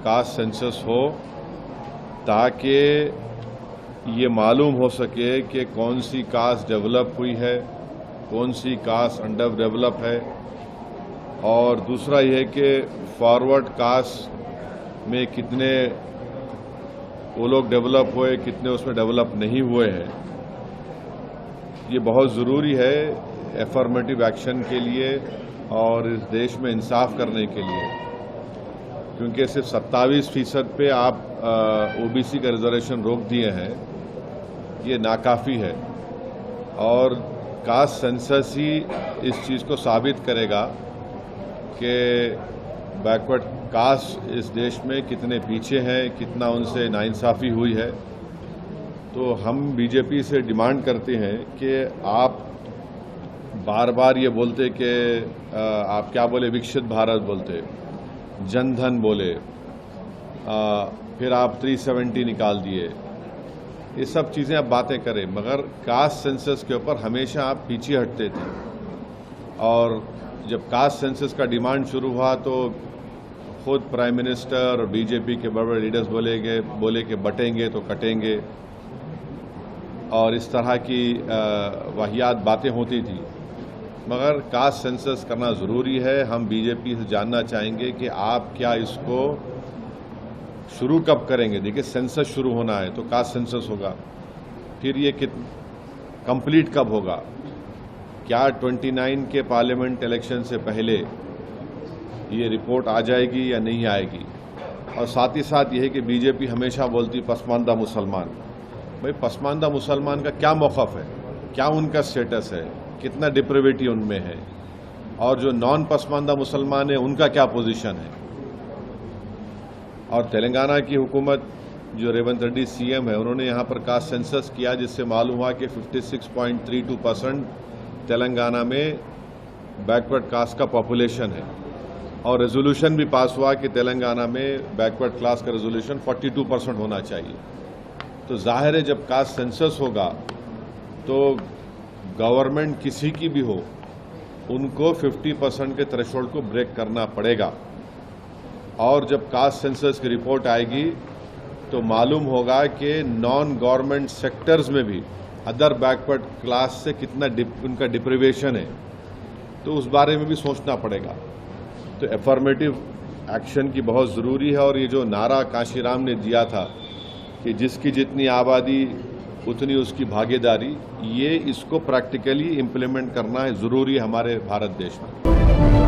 Caste census हो ताकि ये मालूम हो सके कि कौन सी कास्ट डेवलप हुई है, कौन सी कास्ट अंडर डेवलप है। और दूसरा यह है कि फॉरवर्ड कास्ट में कितने वो लोग डेवलप हुए, कितने उसमें डेवलप नहीं हुए हैं। ये बहुत ज़रूरी है एफर्मेटिव एक्शन के लिए और इस देश में इंसाफ करने के लिए, क्योंकि सिर्फ 27% पे आप ओबीसी का रिजर्वेशन रोक दिए हैं, ये नाकाफ़ी है। और कास्ट सेंसस ही इस चीज़ को साबित करेगा कि बैकवर्ड कास्ट इस देश में कितने पीछे हैं, कितना उनसे नाइंसाफ़ी हुई है। तो हम बीजेपी से डिमांड करते हैं कि आप बार बार ये बोलते कि आप क्या बोले, विकसित भारत बोलते, जनधन बोले, फिर आप 370 निकाल दिए, ये सब चीज़ें आप बातें करें, मगर कास्ट सेंसस के ऊपर हमेशा आप पीछे हटते थे। और जब कास्ट सेंसस का डिमांड शुरू हुआ तो खुद प्राइम मिनिस्टर और बीजेपी के बड़े बड़े लीडर्स बोले कि बटेंगे तो कटेंगे, और इस तरह की वाहियात बातें होती थी। मगर कास्ट सेंसस करना ज़रूरी है। हम बीजेपी से जानना चाहेंगे कि आप क्या इसको शुरू कब करेंगे। देखिए, सेंसस शुरू होना है तो कास्ट सेंसस होगा, फिर ये कंप्लीट कब होगा, क्या 29 के पार्लियामेंट इलेक्शन से पहले ये रिपोर्ट आ जाएगी या नहीं आएगी। और साथ ही साथ ये है कि बीजेपी हमेशा बोलती पसमानदा मुसलमान। भाई, पसमानदा मुसलमान का क्या मौक़िफ़ है, क्या उनका स्टेटस है, कितना डिप्रेविटी उनमें है, और जो नॉन पसमानदा मुसलमान है उनका क्या पोजीशन है। और तेलंगाना की हुकूमत जो रेवंत रेड्डी सीएम है, उन्होंने यहाँ पर कास्ट सेंसस किया, जिससे मालूम हुआ कि 56.32% तेलंगाना में बैकवर्ड कास्ट का पॉपुलेशन है। और रेजोल्यूशन भी पास हुआ कि तेलंगाना में बैकवर्ड क्लास का रेजोल्यूशन 42% होना चाहिए। तो जाहिर है जब कास्ट सेंसस होगा तो गवर्नमेंट किसी की भी हो, उनको 50% के थ्रेशोल्ड को ब्रेक करना पड़ेगा। और जब कास्ट सेंसस की रिपोर्ट आएगी तो मालूम होगा कि नॉन गवर्नमेंट सेक्टर्स में भी अदर बैकवर्ड क्लास से कितना उनका डिप्रिवेशन है, तो उस बारे में भी सोचना पड़ेगा। तो एफर्मेटिव एक्शन की बहुत ज़रूरी है। और ये जो नारा काशीराम ने दिया था कि जिसकी जितनी आबादी उतनी उसकी भागीदारी, ये इसको प्रैक्टिकली इम्प्लीमेंट करना है ज़रूरी हमारे भारत देश में।